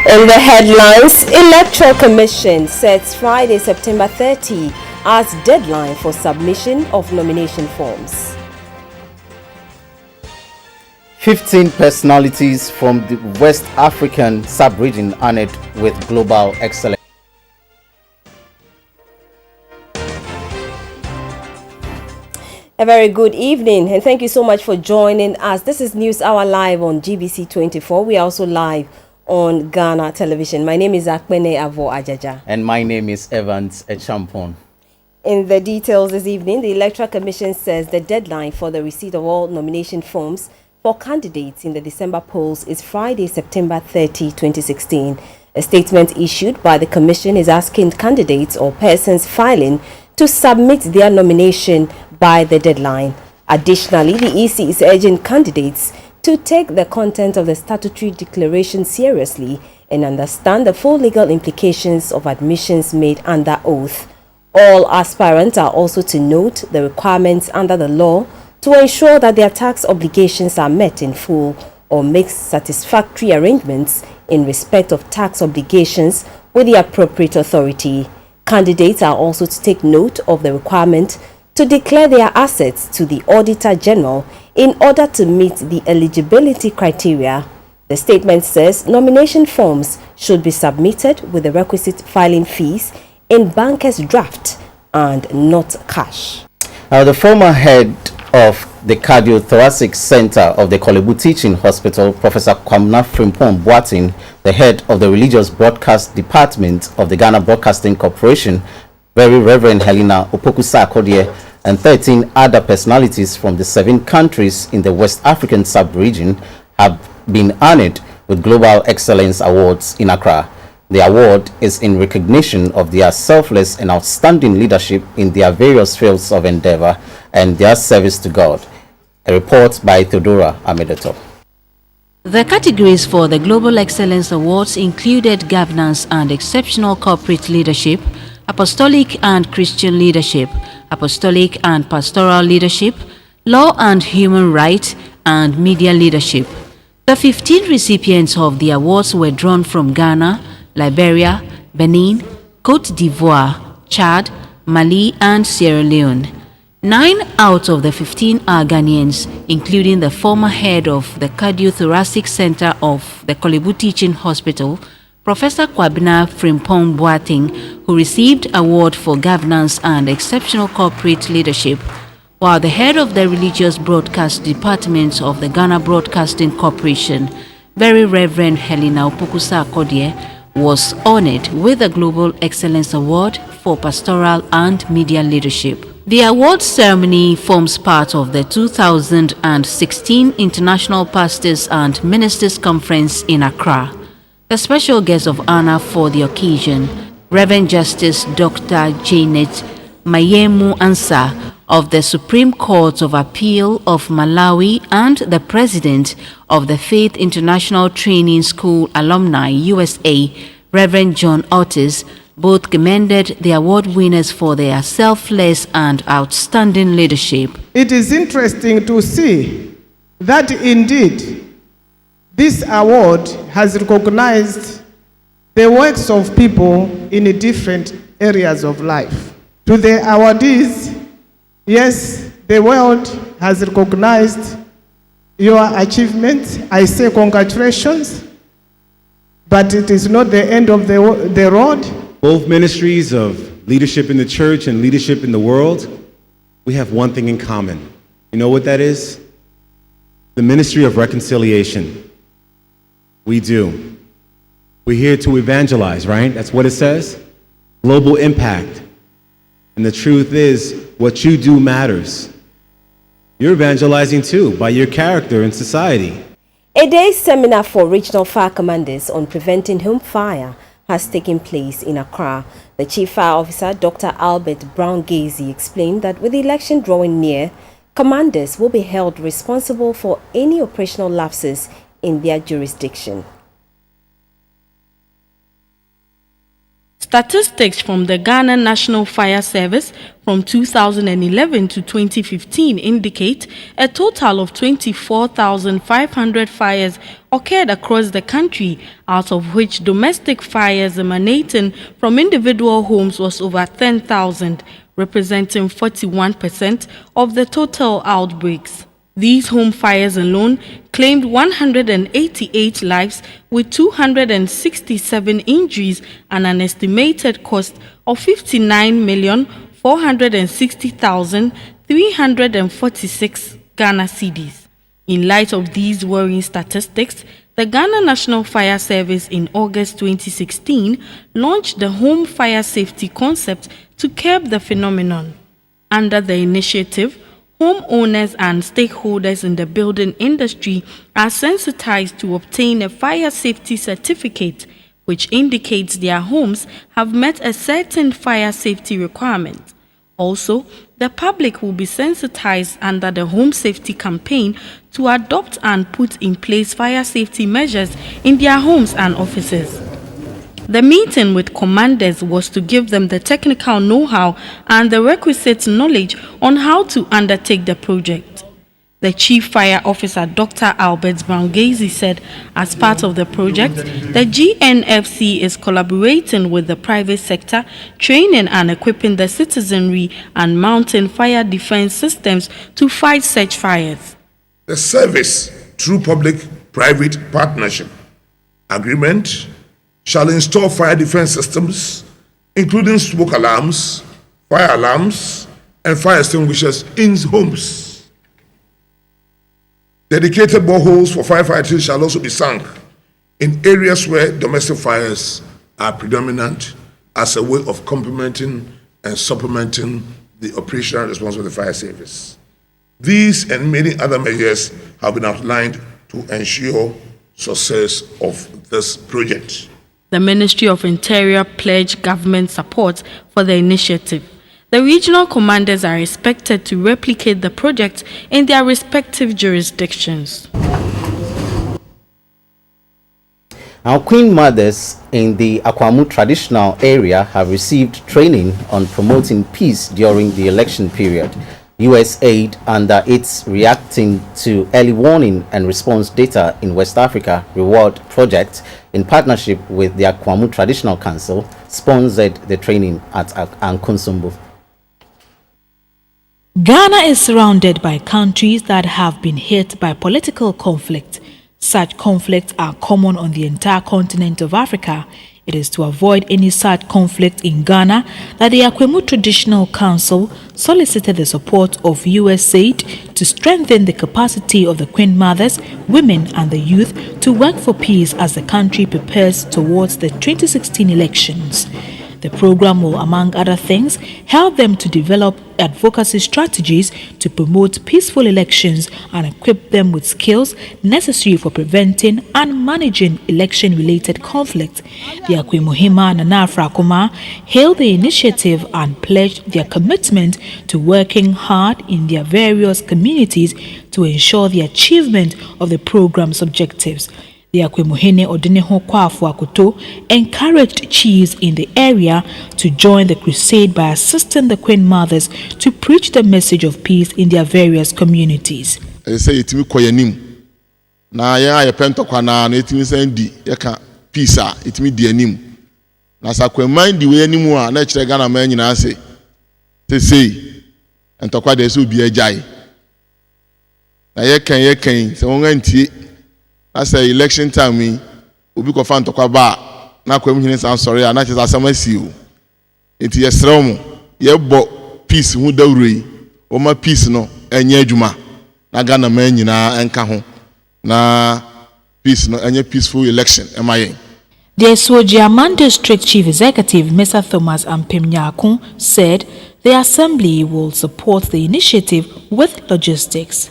In the headlines, Electoral Commission sets Friday, September 30 as deadline for submission of nomination forms. 15 personalities from the West African sub-region honored with global excellence. A very good evening and thank you so much for joining us. This is News Hour Live on GBC24. We are also live on Ghana Television. My name is Akpene Avo Ajaja. And my name is Evans Echampon. In the details this evening, the Electoral Commission says the deadline for the receipt of all nomination forms for candidates in the December polls is Friday, September 30, 2016. A statement issued by the Commission is asking candidates or persons filing to submit their nomination by the deadline. Additionally, the EC is urging candidates to take the content of the statutory declaration seriously and understand the full legal implications of admissions made under oath. All aspirants are also to note the requirements under the law to ensure that their tax obligations are met in full or make satisfactory arrangements in respect of tax obligations with the appropriate authority. Candidates are also to take note of the requirement to declare their assets to the Auditor General in order to meet the eligibility criteria. The statement says nomination forms should be submitted with the requisite filing fees in banker's draft and not cash. The former head of the Cardiothoracic Center of the Kolebu Teaching Hospital, Professor Kwabena Frimpong Boateng, the head of the Religious Broadcast Department of the Ghana Broadcasting Corporation, Very Reverend Helena Opoku-Sarkodie, and 13 other personalities from the 7 countries in the West African sub-region have been honored with Global Excellence Awards in Accra. The award is in recognition of their selfless and outstanding leadership in their various fields of endeavor and their service to God. A report by Theodora Amedeto. The categories for the Global Excellence Awards included governance and exceptional corporate leadership, apostolic and Christian leadership, apostolic and pastoral leadership, law and human rights, and media leadership. The 15 recipients of the awards were drawn from Ghana, Liberia, Benin, Côte d'Ivoire, Chad, Mali, and Sierra Leone. 9 out of the 15 are Ghanaians, including the former head of the Cardiothoracic Center of the Kolebu Teaching Hospital, Professor Kwabena Frimpong Boateng, who received award for governance and exceptional corporate leadership, while the head of the Religious Broadcast Department of the Ghana Broadcasting Corporation, Very Reverend Helena Opoku-Sarkodie, was honored with the Global Excellence Award for Pastoral and Media Leadership. The awards ceremony forms part of the 2016 International Pastors and Ministers Conference in Accra. The special guest of honor for the occasion, Reverend Justice Dr. Janet Mayemu Ansah of the Supreme Court of Appeal of Malawi and the President of the Faith International Training School Alumni USA, Reverend John Otis, both commended the award winners for their selfless and outstanding leadership. It is interesting to see that indeed this award has recognized the works of people in different areas of life. To the awardees, yes, the world has recognized your achievements. I say congratulations, but it is not the end of the road. Both ministries of leadership in the church and leadership in the world, we have one thing in common. You know what that is? The ministry of reconciliation. We do. We're here to evangelize, right? That's what it says. Global impact. And the truth is, what you do matters. You're evangelizing too, by your character in society. A day's seminar for regional fire commanders on preventing home fire has taken place in Accra. The Chief Fire Officer, Dr. Albert Brown-Gazy, explained that with the election drawing near, commanders will be held responsible for any operational lapses in their jurisdiction. Statistics from the Ghana National Fire Service from 2011 to 2015 indicate a total of 24,500 fires occurred across the country, out of which domestic fires emanating from individual homes was over 10,000, representing 41% of the total outbreaks. These home fires alone claimed 188 lives with 267 injuries and an estimated cost of 59,460,346 Ghana cedis. In light of these worrying statistics, the Ghana National Fire Service in August 2016 launched the Home Fire Safety Concept to curb the phenomenon. Under the initiative, homeowners and stakeholders in the building industry are sensitized to obtain a fire safety certificate, which indicates their homes have met a certain fire safety requirement. Also, the public will be sensitized under the Home Safety Campaign to adopt and put in place fire safety measures in their homes and offices. The meeting with commanders was to give them the technical know-how and the requisite knowledge on how to undertake the project. The Chief Fire Officer, Dr. Albert Brangezi, said as part of the project, the GNFC is collaborating with the private sector, training and equipping the citizenry and mounting fire defense systems to fight such fires. The service, through public-private partnership agreement, shall install fire defense systems, including smoke alarms, fire alarms, and fire extinguishers in homes. Dedicated boreholes for firefighting shall also be sunk in areas where domestic fires are predominant as a way of complementing and supplementing the operational response of the fire service. These and many other measures have been outlined to ensure success of this project. The Ministry of Interior pledged government support for the initiative. The regional commanders are expected to replicate the project in their respective jurisdictions. Our Queen Mothers in the Akwamu traditional area have received training on promoting peace during the election period. USAID, under its Reacting to Early Warning and Response Data in West Africa Reward project, in partnership with the Akwamu Traditional Council, sponsored the training at Ankonsumbu. Ghana is surrounded by countries that have been hit by political conflict. Such conflicts are common on the entire continent of Africa. It is to avoid any such conflict in Ghana that the Akwamu Traditional Council solicited the support of USAID to strengthen the capacity of the Queen Mothers, women and the youth to work for peace as the country prepares towards the 2016 elections. The program will, among other things, help them to develop advocacy strategies to promote peaceful elections and equip them with skills necessary for preventing and managing election-related conflict. The Akwemuhima and Nana Afrakuma hailed the initiative and pledged their commitment to working hard in their various communities to ensure the achievement of the program's objectives. The Akwemuhene Odeneho Kwafu Akoto encouraged chiefs in the area to join the crusade by assisting the Queen Mothers to preach the message of peace in their various communities. They say it will koyanim. Na ya pentokwa na etimi sendi yeka peace it me di anim. Na sakweman di we animu a na kire Ghana man nyina ase. Say entokwa de so bi agyae. Na yekan se won antie. As a election time, we will be confined to Kwaba. Now, communities are sorry, and that is a summer seal. It is a strong, ye bought peace, who do re, or my peace no, and ye juma. Nagana man, you know, and Kaho. Na peace no, and ye peaceful election, am I? The Sojiaman District Chief Executive, Mr. Thomas Ampemnyakun, said the Assembly will support the initiative with logistics.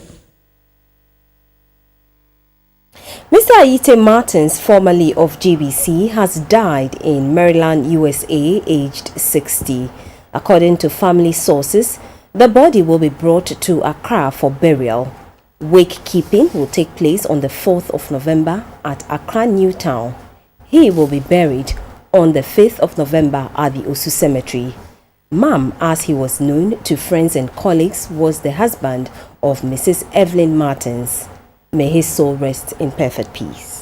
Mr. Aite Martins, formerly of GBC, has died in Maryland, USA, aged 60. According to family sources, the body will be brought to Accra for burial. Wake keeping will take place on the 4th of November at Accra New Town. He will be buried on the 5th of November at the Osu Cemetery. Mam, as he was known to friends and colleagues, was the husband of Mrs. Evelyn Martins. May his soul rest in perfect peace.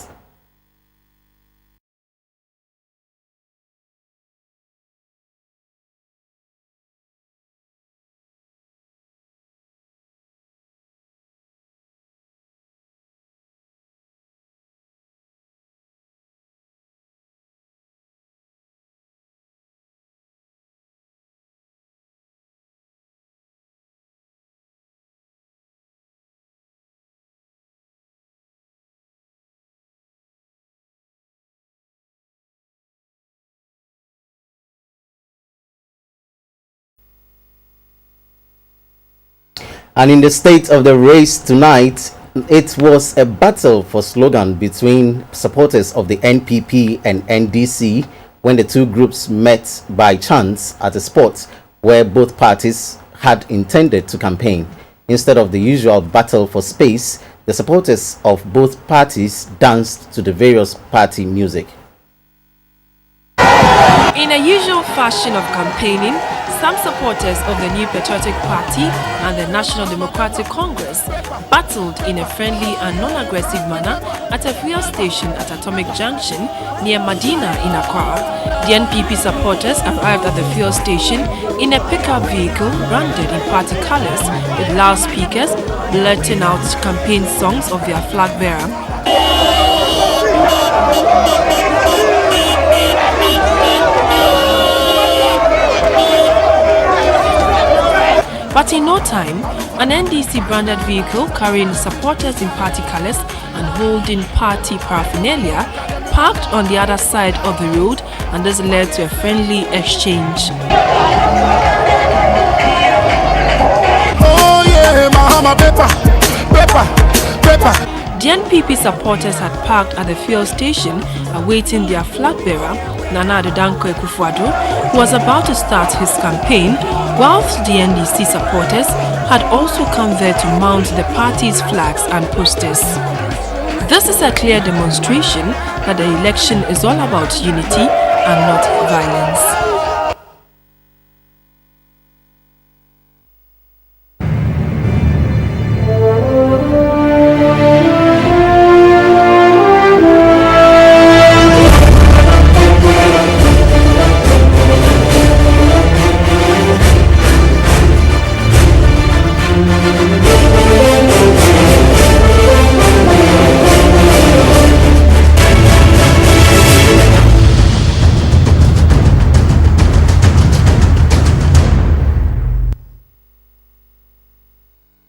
And in the state of the race tonight, it was a battle for slogan between supporters of the NPP and NDC when the two groups met by chance at a spot where both parties had intended to campaign. Instead of the usual battle for space, the supporters of both parties danced to the various party music. In a usual fashion of campaigning, some supporters of the New Patriotic Party and the National Democratic Congress battled in a friendly and non-aggressive manner at a fuel station at Atomic Junction near Medina in Accra. The NPP supporters arrived at the fuel station in a pickup vehicle branded in party colors with loudspeakers blurting out campaign songs of their flag bearer. But in no time, an NDC-branded vehicle carrying supporters in party colors and holding party paraphernalia parked on the other side of the road, and this led to a friendly exchange. Oh yeah, Mahama paper. The NPP supporters had parked at the fuel station awaiting their flag bearer, Nana Adedanko Ekufuado, who was about to start his campaign, whilst the NDC supporters had also come there to mount the party's flags and posters. This is a clear demonstration that the election is all about unity and not violence.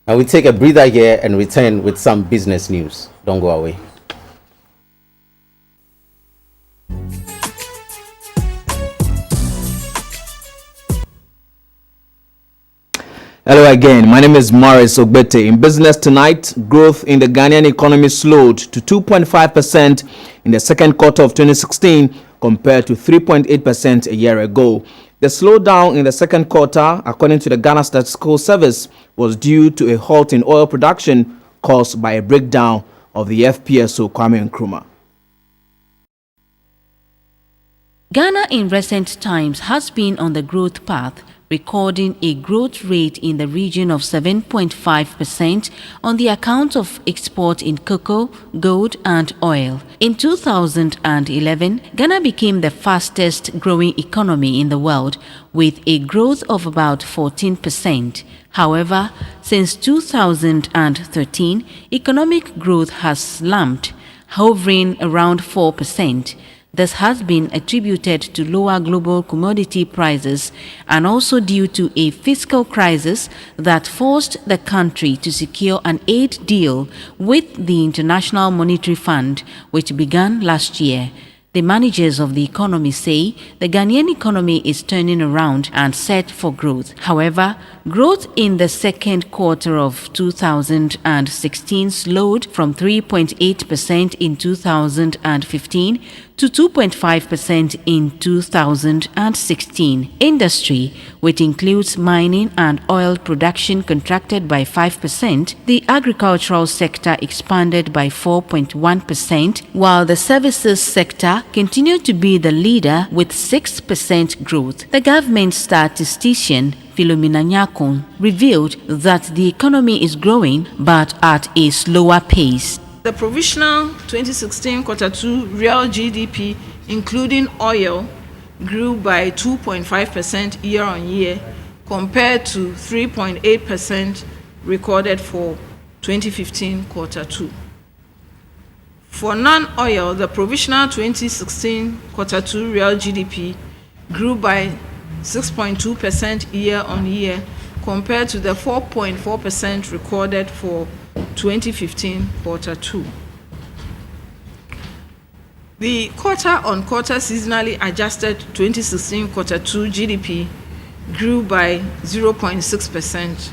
And we take a breather here and return with some business news. Don't go away. Hello again, my name is Morris Ogbete. In business tonight, growth in the Ghanaian economy slowed to 2.5% in the second quarter of 2016 compared to 3.8% a year ago. The slowdown in the second quarter, according to the Ghana Statistical Service, was due to a halt in oil production caused by a breakdown of the FPSO Kwame Nkrumah. Ghana in recent times has been on the growth path, recording a growth rate in the region of 7.5% on the account of export in cocoa, gold and oil. In 2011, Ghana became the fastest growing economy in the world with a growth of about 14%. However, since 2013, economic growth has slumped, hovering around 4%. This has been attributed to lower global commodity prices and also due to a fiscal crisis that forced the country to secure an aid deal with the International Monetary Fund, which began last year. The managers of the economy say the Ghanaian economy is turning around and set for growth. However, growth in the second quarter of 2016 slowed from 3.8% in 2015 to to 2.5% in 2016. Industry, which includes mining and oil production, contracted by 5%. The agricultural sector expanded by 4.1%, while the services sector continued to be the leader with 6% growth. The government statistician Philomena Nyakon revealed that the economy is growing but at a slower pace. The provisional 2016 Q2 real GDP, including oil, grew by 2.5% year-on-year compared to 3.8% recorded for 2015 Q2. For non-oil, the provisional 2016 Q2 real GDP grew by 6.2% year-on-year compared to the 4.4% recorded for 2015 Q2. The quarter-on-quarter seasonally adjusted 2016 Q2 GDP grew by 0.6%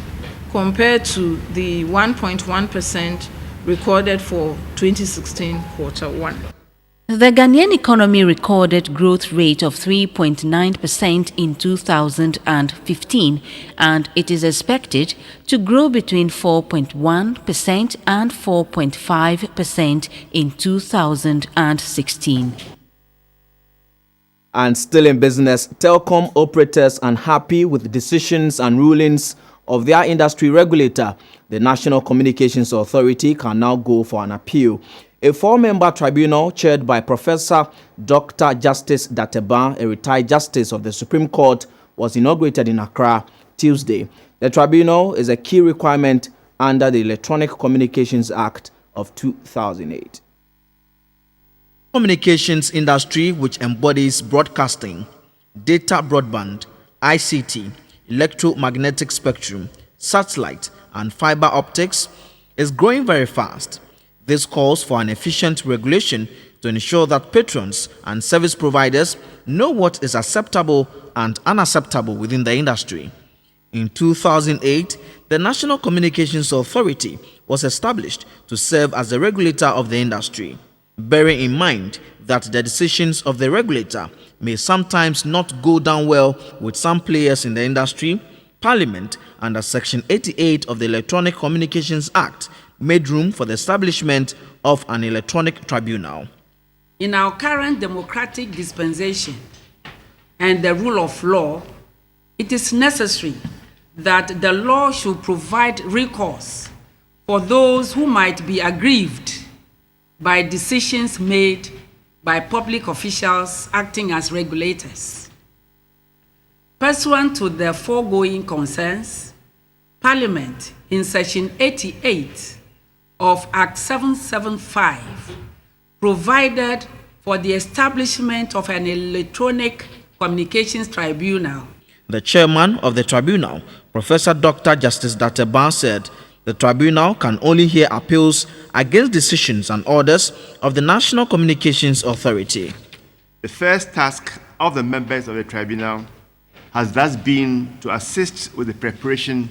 compared to the 1.1% recorded for 2016 Q1. The Ghanaian economy recorded growth rate of 3.9% in 2015, and it is expected to grow between 4.1% and 4.5% in 2016. And still in business, telecom operators unhappy with decisions and rulings of their industry regulator, the National Communications Authority, can now go for an appeal. A four-member tribunal chaired by Professor Dr. Justice Dateba, a retired justice of the Supreme Court, was inaugurated in Accra Tuesday. The tribunal is a key requirement under the Electronic Communications Act of 2008. Communications industry, which embodies broadcasting, data broadband, ICT, electromagnetic spectrum, satellite, and fiber optics, is growing very fast. This calls for an efficient regulation to ensure that patrons and service providers know what is acceptable and unacceptable within the industry. In 2008, the National Communications Authority was established to serve as the regulator of the industry. Bearing in mind that the decisions of the regulator may sometimes not go down well with some players in the industry, Parliament, under Section 88 of the Electronic Communications Act, made room for the establishment of an electronic tribunal. In our current democratic dispensation and the rule of law, it is necessary that the law should provide recourse for those who might be aggrieved by decisions made by public officials acting as regulators. Pursuant to the foregoing concerns, Parliament, in Section 88 of Act 775, provided for the establishment of an electronic communications tribunal. The chairman of the tribunal, Professor Dr. Justice Dateba, said the tribunal can only hear appeals against decisions and orders of the National Communications Authority. The first task of the members of the tribunal has thus been to assist with the preparation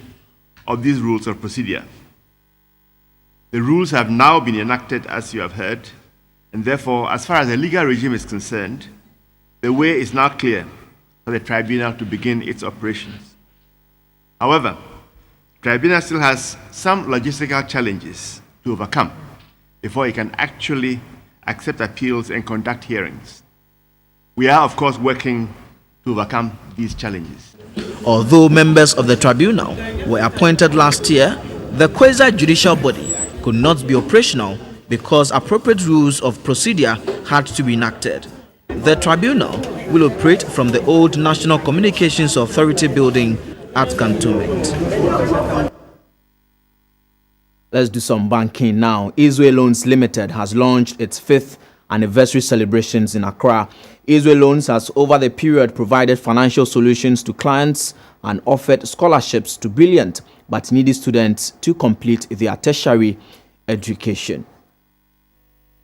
of these rules of procedure. The rules have now been enacted, as you have heard, and therefore, as far as the legal regime is concerned, the way is now clear for the tribunal to begin its operations. However, the tribunal still has some logistical challenges to overcome before it can actually accept appeals and conduct hearings. We are, of course, working to overcome these challenges. Although members of the tribunal were appointed last year, the quasi-judicial body could not be operational because appropriate rules of procedure had to be enacted. The tribunal will operate from the old National Communications Authority building at Cantonment. Let's do some banking now. Israel Loans Limited has launched its 5th anniversary celebrations in Accra. Israel Loans has over the period provided financial solutions to clients and offered scholarships to brilliant but needy students to complete their tertiary education.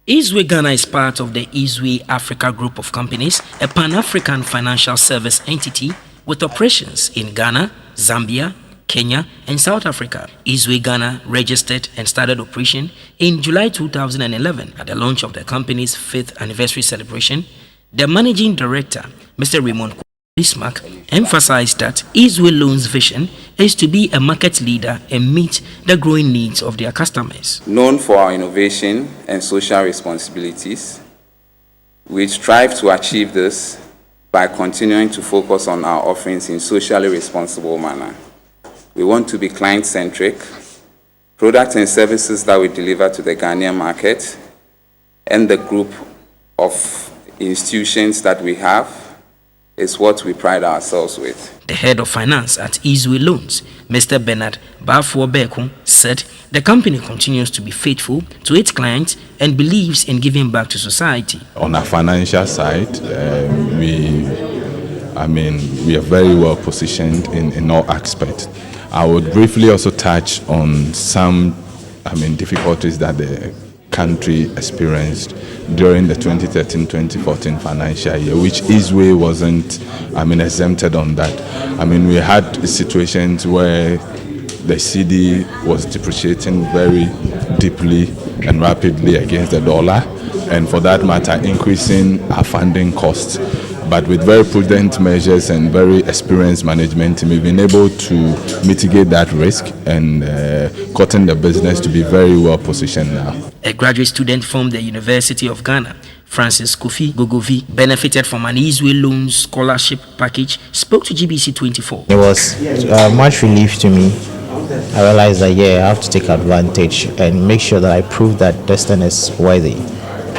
Izwe Ghana is part of the Izwe Africa Group of Companies, a Pan-African financial service entity with operations in Ghana, Zambia, Kenya, and South Africa. Eastway Ghana registered and started operation in July 2011 at the launch of the company's 5th anniversary celebration. The managing director, Mr. Raymond Bismarck, emphasized that Eastway Loans' vision is to be a market leader and meet the growing needs of their customers. Known for our innovation and social responsibilities, we strive to achieve this by continuing to focus on our offerings in socially responsible manner. We want to be client-centric, products and services that we deliver to the Ghanaian market, and the group of institutions that we have is what we pride ourselves with. The head of finance at Eastway Loans, Mr. Bernard Bafuobeko, said the company continues to be faithful to its clients and believes in giving back to society. On our financial side, we are very well positioned in all aspects. I would briefly also touch on some difficulties that the country experienced during the 2013-2014 financial year, which Eastway wasn't exempted on that. We had situations where the CD was depreciating very deeply and rapidly against the dollar, and for that matter increasing our funding costs. But with very prudent measures and very experienced management team, we've been able to mitigate that risk and gotten the business to be very well positioned now. A graduate student from the University of Ghana, Francis Kofi Gogovi, benefited from an Eastway Loans scholarship package, spoke to GBC24. It was much relief to me. I realized that, I have to take advantage and make sure that I prove that this thing is worthy,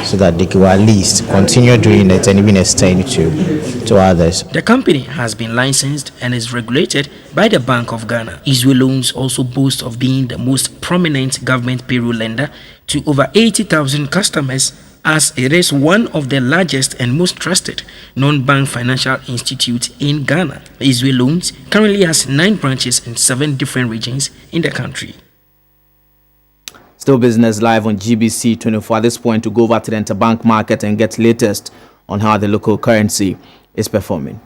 so that they could at least continue doing it and even extend to others. The company has been licensed and is regulated by the Bank of Ghana. Eastway Loans also boasts of being the most prominent government payroll lender to over 80,000 customers, as it is one of the largest and most trusted non-bank financial institutes in Ghana. Eastway Loans currently has 9 branches in 7 different regions in the country. Still business live on GBC24 at this point to go over to the interbank market and get latest on how the local currency is performing.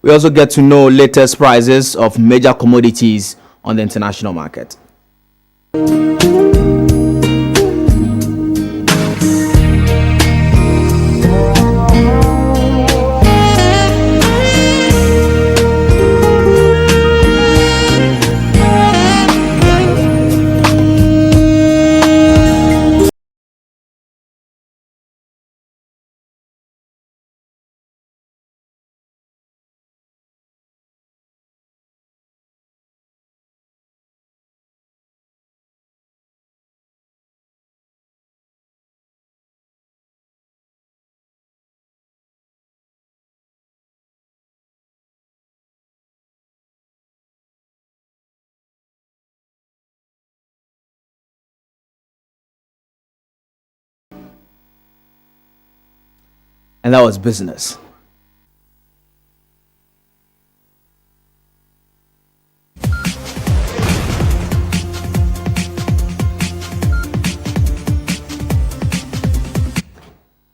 We also get to know latest prices of major commodities on the international market. And that was business.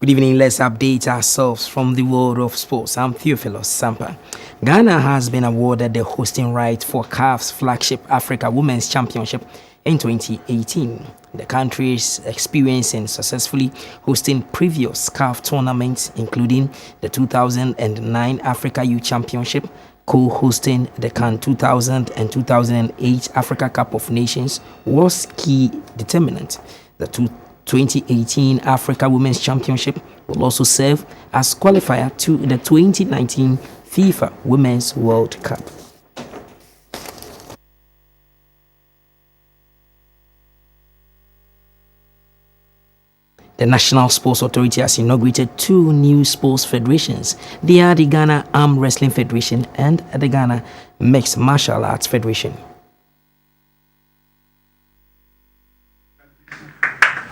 Good evening. Let's update ourselves from the world of sports. I'm Theophilus Sampa. Ghana has been awarded the hosting right for CAF's flagship Africa Women's Championship in 2018. The country is experiencing successfully hosting previous CAF tournaments, including the 2009 Africa Youth Championship, co-hosting the CAN 2000 and 2008 Africa Cup of Nations was key determinant. The 2018 Africa Women's Championship will also serve as qualifier to the 2019 FIFA Women's World Cup. The National Sports Authority has inaugurated 2 new sports federations. They are the Ghana Arm Wrestling Federation and the Ghana Mixed Martial Arts Federation.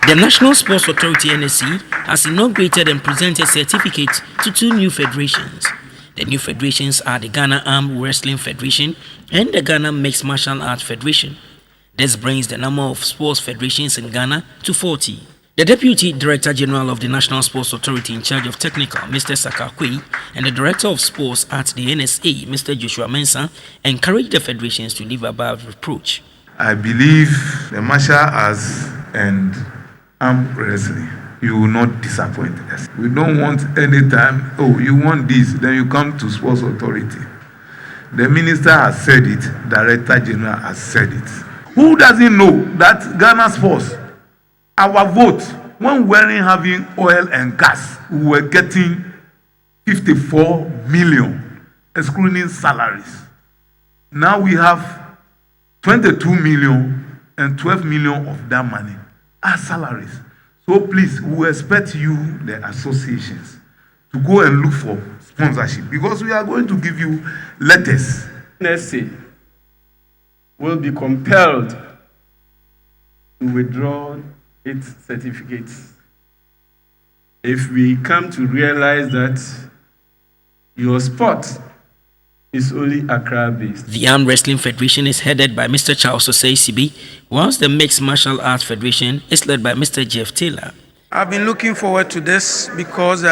The National Sports Authority (NSC) has inaugurated and presented certificates to 2 new federations. The new federations are the Ghana Arm Wrestling Federation and the Ghana Mixed Martial Arts Federation. This brings the number of sports federations in Ghana to 40. The Deputy Director General of the National Sports Authority in charge of technical, Mr. Sakakwe, and the Director of Sports at the NSA, Mr. Joshua Mensah, encouraged the federations to live above reproach. I believe the martial arts and arm wrestling, you will not disappoint us. We don't want any time, oh, you want this, then you come to Sports Authority. The Minister has said it, Director General has said it. Who doesn't know that Ghana Sports, our vote, when we weren't having oil and gas, we were getting 54 million, excluding salaries. Now we have 22 million, and 12 million of that money are salaries. So please, we expect you, the associations, to go and look for sponsorship, because we are going to give you letters. NSA will be compelled to withdraw its certificates if we come to realize that your sport is only Accra-based. The Arm Wrestling Federation is headed by Mr. Charles Osei Sibi, whilst the Mixed Martial Arts Federation is led by Mr. Jeff Taylor. I've been looking forward to this because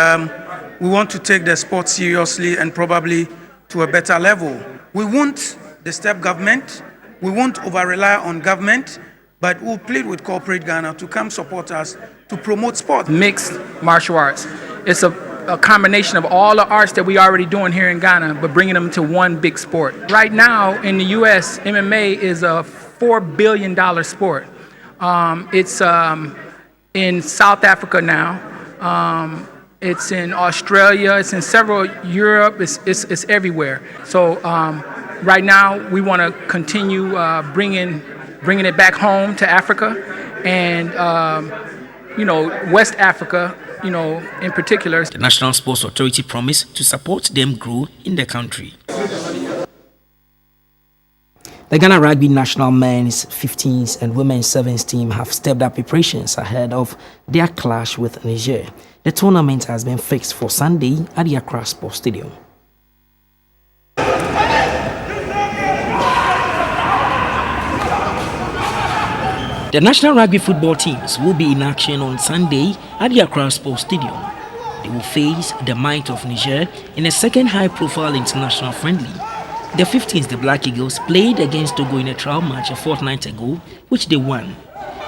we want to take the sport seriously and probably to a better level. We won't disturb government, we won't over-rely on government, but we'll plead with corporate Ghana to come support us to promote sport. Mixed martial arts. It's a combination of all the arts that we already doing here in Ghana, but bringing them to one big sport. Right now in the US, MMA is a $4 billion sport. It's in South Africa now. It's in Australia. It's in several Europe. It's everywhere. So right now we want to continue bringing it back home to Africa, and West Africa, in particular. The National Sports Authority promised to support them grow in the country. The Ghana Rugby national men's 15s and women's 7s team have stepped up preparations ahead of their clash with Niger. The tournament has been fixed for Sunday at the Accra Sports Stadium. The national rugby football teams will be in action on Sunday at the Accra Sports Stadium. They will face the might of Niger in a second high-profile international friendly. The 15s, the Black Eagles, played against Togo in a trial match a fortnight ago, which they won.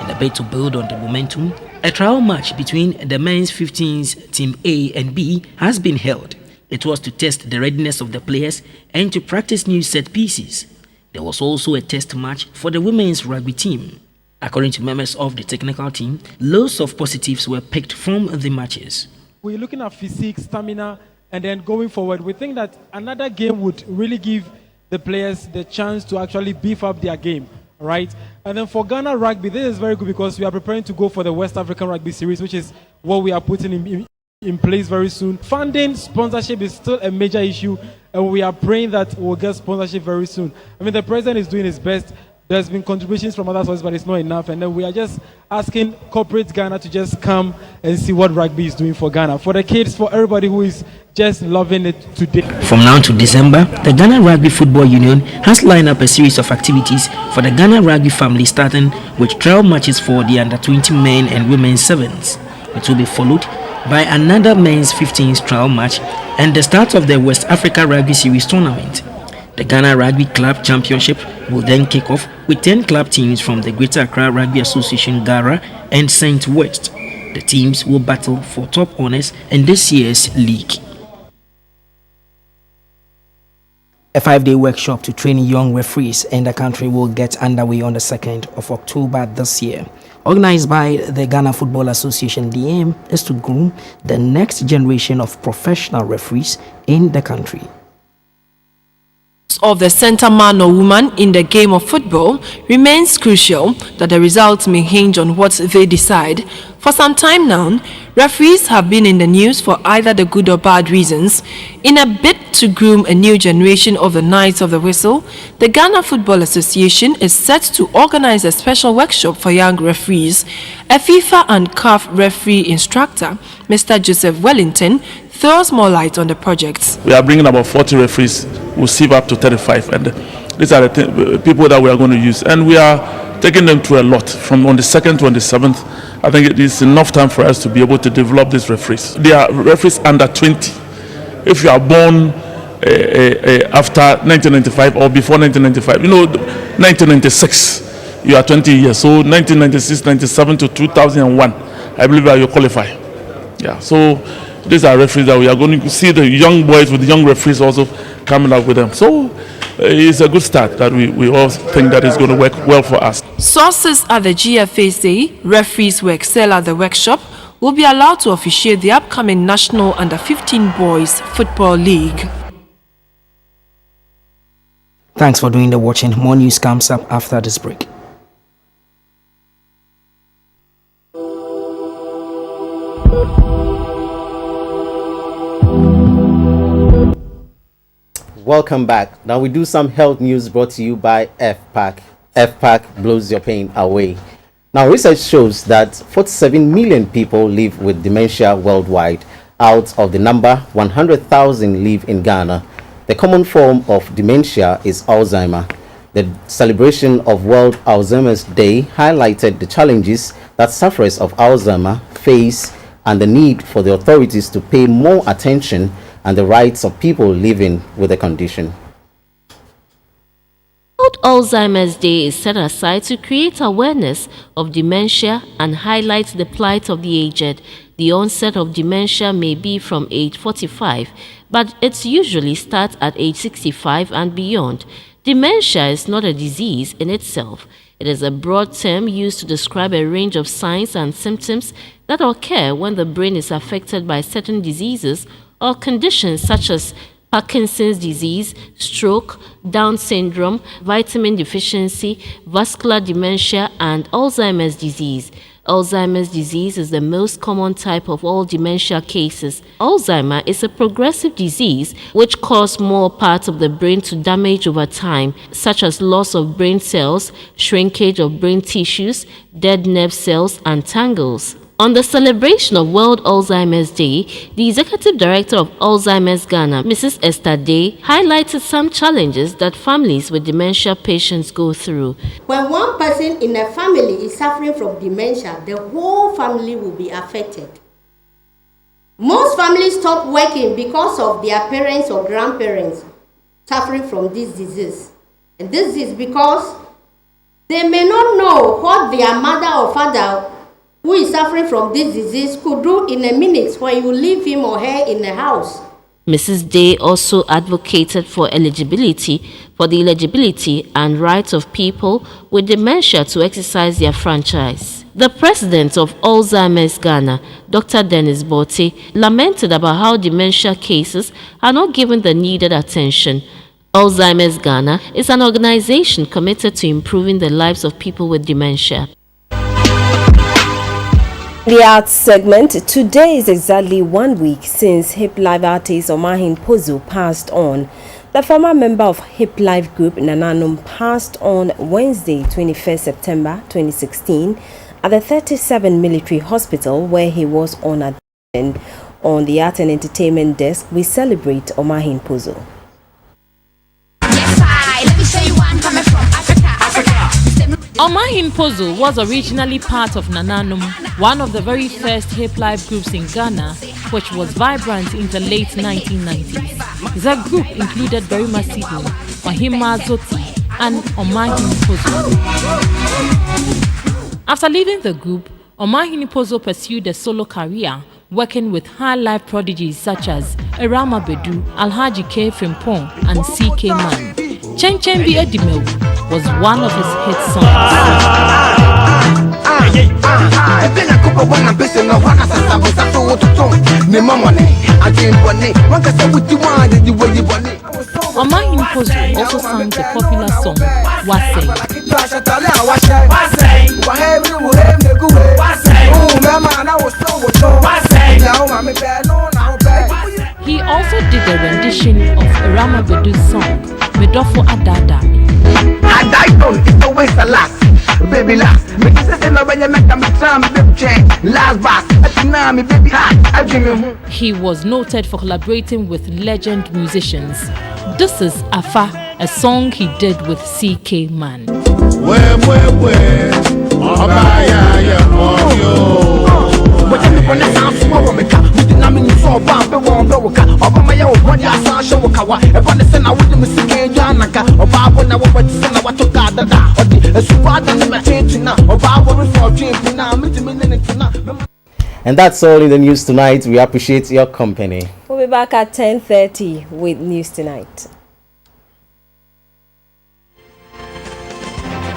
In a bid to build on the momentum, a trial match between the men's 15s Team A and B has been held. It was to test the readiness of the players and to practice new set pieces. There was also a test match for the women's rugby team. According to members of the technical team, loads of positives were picked from the matches. We're looking at physique, stamina, and then going forward, we think that another game would really give the players the chance to actually beef up their game, right? And then for Ghana Rugby, this is very good because we are preparing to go for the West African Rugby Series, which is what we are putting in place very soon. Funding, sponsorship is still a major issue, and we are praying that we'll get sponsorship very soon. I mean, the president is doing his best. There's been contributions from other sources, but it's not enough. And then we are just asking corporate Ghana to just come and see what rugby is doing for Ghana. For the kids, for everybody who is just loving it today. From now to December, the Ghana Rugby Football Union has lined up a series of activities for the Ghana Rugby family, starting with trial matches for the under-20 men and women's 7s. It will be followed by another men's 15s trial match and the start of the West Africa Rugby Series tournament. The Ghana Rugby Club Championship will then kick off with 10 club teams from the Greater Accra Rugby Association, GARA, and St. West. The teams will battle for top honours in this year's league. A 5-day workshop to train young referees in the country will get underway on the 2nd of October this year. Organized by the Ghana Football Association, the aim is to groom the next generation of professional referees in the country. of the center man or woman in the game of football remains crucial, that the results may hinge on what they decide. For some time now, referees have been in the news for either the good or bad reasons. In a bid to groom a new generation of the Knights of the Whistle, the Ghana Football Association is set to organize a special workshop for young referees. A FIFA and CAF referee instructor, Mr. Joseph Wellington, throws more light on the project. We are bringing about 40 referees. We'll sieve up to 35, and these are the people that we are going to use, and we are taking them through a lot from on the 2nd to on the 7th. I think it is enough time for us to be able to develop these referees. They are referees under 20. If you are born after 1995 or before 1995, 1996, you are 20 years. So 1996, 97 to 2001, I believe that you qualify. Yeah. So these are referees that we are going to see, the young boys with the young referees also coming up with them. So it's a good start that we all think that is going to work well for us. Sources at the GFA say referees who excel at the workshop will be allowed to officiate the upcoming National Under-15 Boys Football League. Thanks for doing the watching. More news comes up after this break. Welcome back. Now we do some health news brought to you by FPAC. FPAC blows your pain away. Now research shows that 47 million people live with dementia worldwide. Out of the number, 100,000 live in Ghana. The common form of dementia is Alzheimer. The celebration of World Alzheimer's Day highlighted the challenges that sufferers of Alzheimer face and the need for the authorities to pay more attention and the rights of people living with the condition. World Alzheimer's Day is set aside to create awareness of dementia and highlight the plight of the aged. The onset of dementia may be from age 45, but it usually starts at age 65 and beyond. Dementia is not a disease in itself. It is a broad term used to describe a range of signs and symptoms that occur when the brain is affected by certain diseases or conditions such as Parkinson's disease, stroke, Down syndrome, vitamin deficiency, vascular dementia, and Alzheimer's disease. Alzheimer's disease is the most common type of all dementia cases. Alzheimer is a progressive disease which causes more parts of the brain to damage over time, such as loss of brain cells, shrinkage of brain tissues, dead nerve cells, and tangles. On the celebration of World Alzheimer's Day, the Executive Director of Alzheimer's Ghana, Mrs. Esther Day, highlighted some challenges that families with dementia patients go through. When one person in a family is suffering from dementia, the whole family will be affected. Most families stop working because of their parents or grandparents suffering from this disease. And this is because they may not know what their mother or father who is suffering from this disease could do in a minute when you leave him or her in the house. Mrs. Day also advocated for the eligibility and rights of people with dementia to exercise their franchise. The president of Alzheimer's Ghana, Dr. Dennis Botti, lamented about how dementia cases are not given the needed attention. Alzheimer's Ghana is an organization committed to improving the lives of people with dementia. The arts segment. Today is exactly 1 week since Hip Life artist Omahin Pozo passed on. The former member of Hip Life group Nananum passed on Wednesday, 21st September 2016 at the 37 Military Hospital where he was honored. On the Art and Entertainment desk, we celebrate Omahin Pozo. Let me show you where I'm coming from. Africa. Omahin Pozo was originally part of Nananum, one of the very first hip life groups in Ghana, which was vibrant in the late 1990s. The group included Berima Sibu, Mahima Zoti, and Omahin Pozo. After leaving the group, Omahin Pozo pursued a solo career, working with high life prodigies such as Erama Bedu, Alhaji K. Frimpong, and C.K. Man. Chen Chen Bi Edimeu was one of his hit songs. Omahin Kozu also sang the popular song Wasei. He also did a rendition of Rama Bedu's song Medofo Adada. It's always the last. Baby last. He was noted for collaborating with legend musicians. This is Afa, a song he did with CK Man. And that's all in the news tonight. We appreciate your company. We'll be back at 10:30 with News Tonight.